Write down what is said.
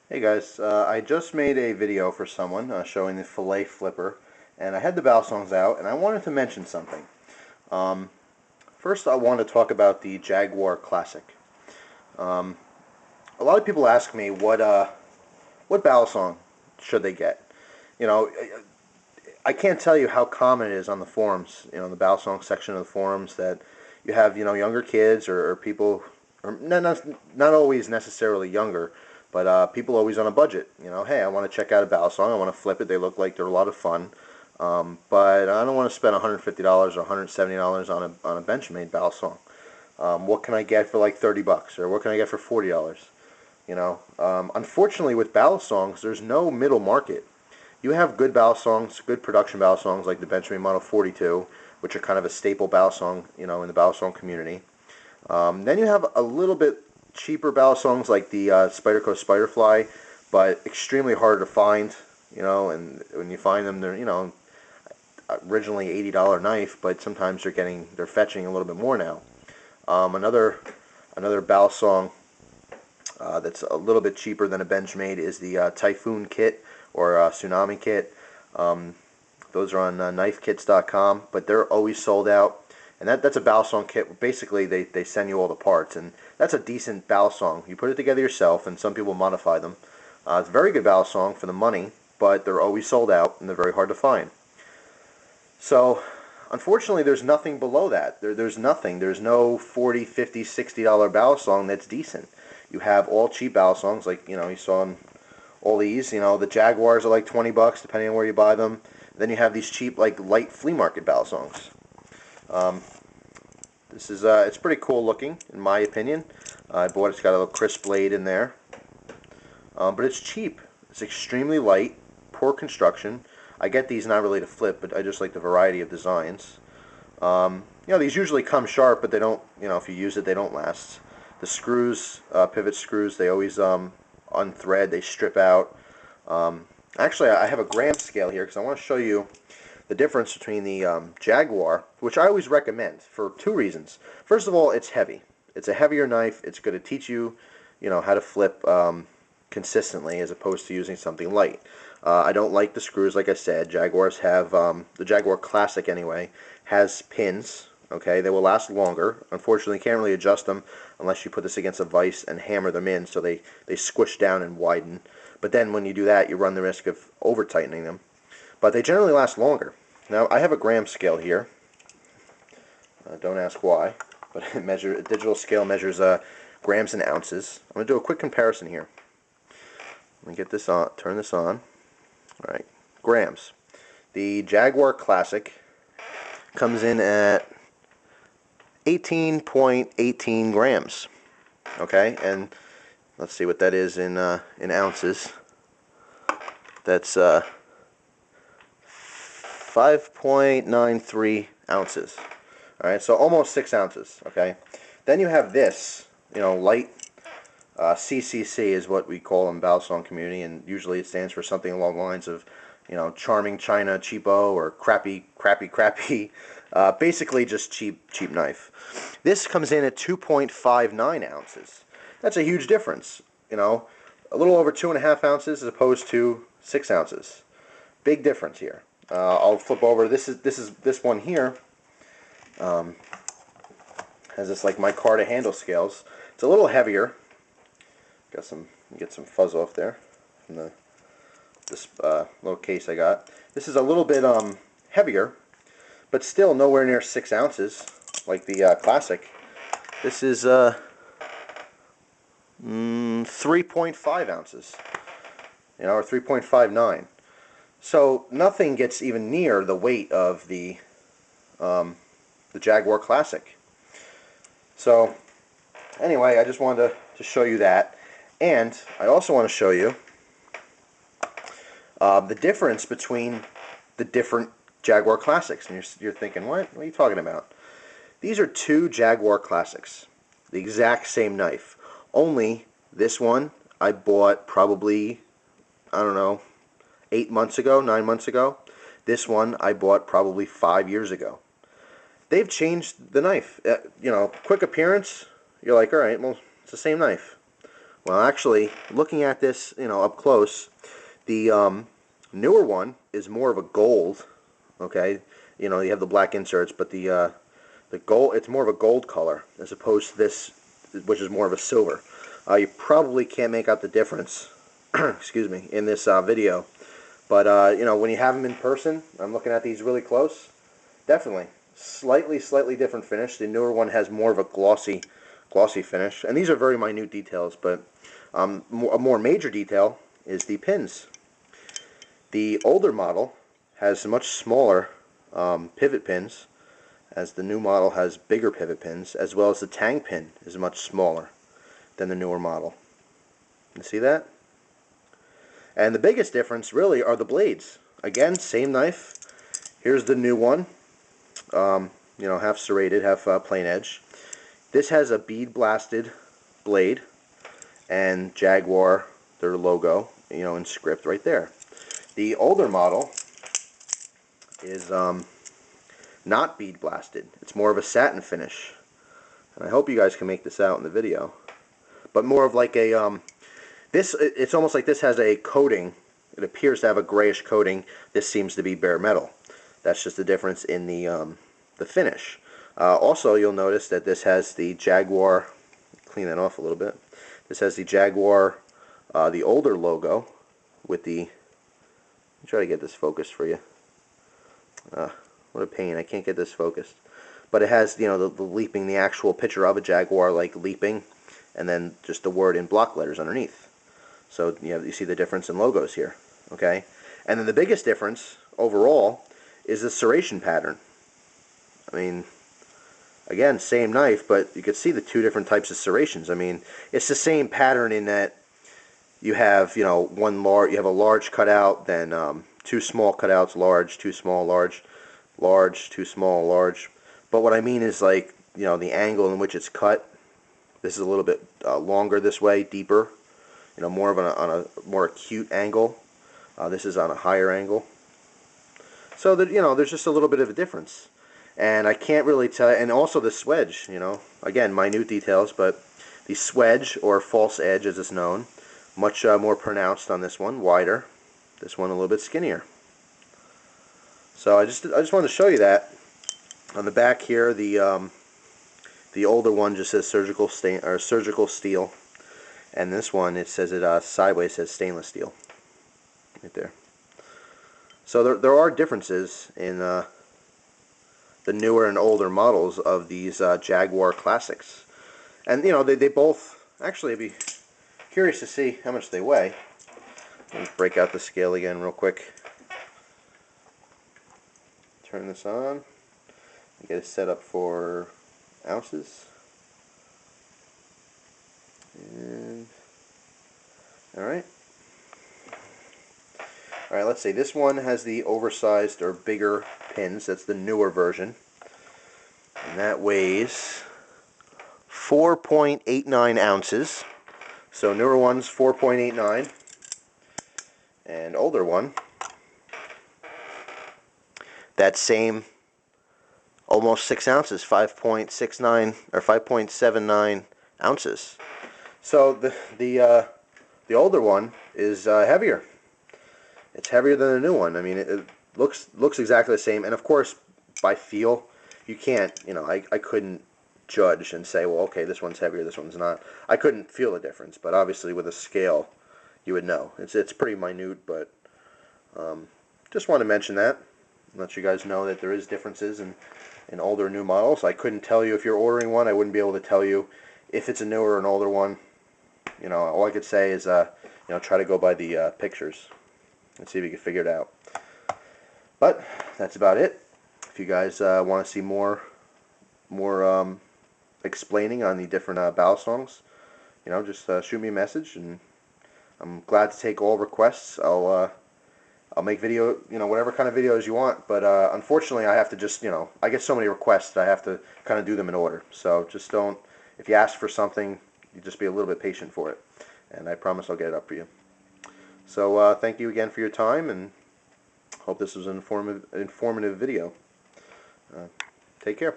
Hey guys, I just made a video for someone showing the fillet flipper, and I had the balisongs out, and I wanted to mention something. Um, First, I want to talk about the Jaguar Classic. Um, a lot of people ask me what balisong should they get. You know, I can't tell you how common it is on the forums. You know, in the balisong section of the forums that you have younger kids or people, or not always necessarily younger, but people always on a budget. Hey, I want to check out a balisong. I want to flip it. They look like they're a lot of fun, but I don't want to spend $150 or $170 on a Benchmade balisong. What can I get for like $30, or what can I get for $40? Unfortunately, with balisongs, there's no middle market. You have good balisongs, good production balisongs like the Benchmade Model 42, which are kind of a staple balisong, in the balisong community. Then you have a little bit cheaper balisongs like the Spyderco Spiderfly, but extremely hard to find. And when you find them, they're originally $80 knife, but sometimes they're fetching a little bit more now. Another balisong that's a little bit cheaper than a Benchmade is the Typhoon kit or Tsunami kit. Those are on knifekits.com, but they're always sold out. And that's a balisong kit. Basically, they send you all the parts, and that's a decent balisong. You put it together yourself, and some people modify them. It's a very good balisong for the money, but they're always sold out, and they're very hard to find. So, unfortunately, there's nothing below that. There's nothing. There's no $40, $50, $60 balisong that's decent. You have all cheap balisongs, like you saw in all these. The Jaguars are like $20 depending on where you buy them. Then you have these cheap, like light flea market balisongs. This is it's pretty cool looking, in my opinion. I bought it. It's got a little crisp blade in there, but it's cheap. It's extremely light, poor construction. I get these not really to flip, but I just like the variety of designs. These usually come sharp, but they don't. If you use it, they don't last. The screws, pivot screws, they always unthread. They strip out. Actually, I have a gram scale here because I want to show you the difference between the Jaguar, which I always recommend for two reasons. First of all, it's heavy. It's a heavier knife. It's going to teach you, how to flip consistently as opposed to using something light. I don't like the screws, like I said. Jaguars have, the Jaguar Classic anyway, has pins. Okay, they will last longer. Unfortunately, you can't really adjust them unless you put this against a vise and hammer them in so they squish down and widen. But then when you do that, you run the risk of over-tightening them. But they generally last longer. Now, I have a gram scale here. Don't ask why, but a digital scale measures grams and ounces. I'm going to do a quick comparison here. Let me get this on, turn this on. All right, grams. The Jaguar Classic comes in at 18.18 grams. Okay, and let's see what that is in ounces. That's 5.93 ounces. All right, so almost 6 ounces. Okay, then you have this, light CCC is what we call in balisong community, and usually it stands for something along the lines of, charming China cheapo or crappy. Basically just cheap knife. This comes in at 2.59 ounces. That's a huge difference. A little over 2.5 ounces as opposed to 6 ounces. Big difference here. I'll flip over. This one here has this like micarta handle scales. It's a little heavier. Get some fuzz off there from this little case I got. This is a little bit heavier, but still nowhere near 6 ounces like the Classic. This is 3.5 ounces, or 3.59. So nothing gets even near the weight of the Jaguar Classic. So anyway, I just wanted to show you that, and I also want to show you the difference between the different Jaguar Classics. And you're thinking, what are you talking about? These are two Jaguar Classics, the exact same knife. Only this one I bought probably, I don't know, 8 months ago, 9 months ago. This one I bought probably 5 years ago. They've changed the knife. Quick appearance, you're like, all right, well, it's the same knife. Well, actually, looking at this, up close, the newer one is more of a gold. Okay, you have the black inserts, but the gold, it's more of a gold color as opposed to this, which is more of a silver. You probably can't make out the difference, excuse me, in this video. But when you have them in person, I'm looking at these really close. Definitely, slightly different finish. The newer one has more of a glossy finish, and these are very minute details. But a more major detail is the pins. The older model has much smaller pivot pins, as the new model has bigger pivot pins, as well as the tang pin is much smaller than the newer model. You see that? And the biggest difference really are the blades. Again, same knife. Here's the new one, half serrated, half plain edge. This has a bead blasted blade and Jaguar, their logo, in script right there. The older model is not bead blasted. It's more of a satin finish. And I hope you guys can make this out in the video. But more of like a it's almost like this has a coating. It appears to have a grayish coating. This seems to be bare metal. That's just the difference in the finish. Also, you'll notice that this has the Jaguar. Clean that off a little bit. This has the Jaguar, the older logo, with the. Let me try to get this focused for you. What a pain! I can't get this focused. But it has, the leaping, the actual picture of a Jaguar, like leaping, and then just the word in block letters underneath. So you see the difference in logos here, okay? And then the biggest difference overall is the serration pattern. I mean, again, same knife, but you can see the two different types of serrations. I mean, it's the same pattern in that you have, you have a large cutout, then two small cutouts, large, two small, large, large, two small, large. But what I mean is, like, the angle in which it's cut. This is a little bit longer this way, deeper. More of on a more acute angle. This is on a higher angle. So that there's just a little bit of a difference, and I can't really tell. And also the swedge, again, minute details, but the swedge, or false edge as it's known, much more pronounced on this one, wider. This one a little bit skinnier. So I just wanted to show you that. On the back here, the older one just says surgical steel. And this one, it says it sideways, says stainless steel, right there. So there are differences in the newer and older models of these Jaguar classics, and they both actually. I'd be curious to see how much they weigh. Let me break out the scale again real quick. Turn this on. Get it set up for ounces. And alright, let's see. This one has the oversized or bigger pins. That's the newer version. And that weighs 4.89 ounces. So newer one's 4.89. And older one, that same almost 6 ounces, 5.69 or 5.79 ounces. So the older one is heavier. It's heavier than the new one. I mean, it looks exactly the same. And of course, by feel, you can't. I couldn't judge and say, well, okay, this one's heavier, this one's not. I couldn't feel the difference. But obviously, with a scale, you would know. It's pretty minute, but just want to mention that. Let you guys know that there is differences in older and new models. I couldn't tell you if you're ordering one. I wouldn't be able to tell you if it's a newer or an older one. All I could say is, try to go by the pictures and see if you can figure it out. But that's about it. If you guys want to see more explaining on the different balisongs, just shoot me a message, and I'm glad to take all requests. I'll make video, whatever kind of videos you want. But unfortunately, I have to just, I get so many requests that I have to kind of do them in order. So just don't. If you ask for something, you just be a little bit patient for it, and I promise I'll get it up for you. So thank you again for your time, and hope this was an informative video. Take care.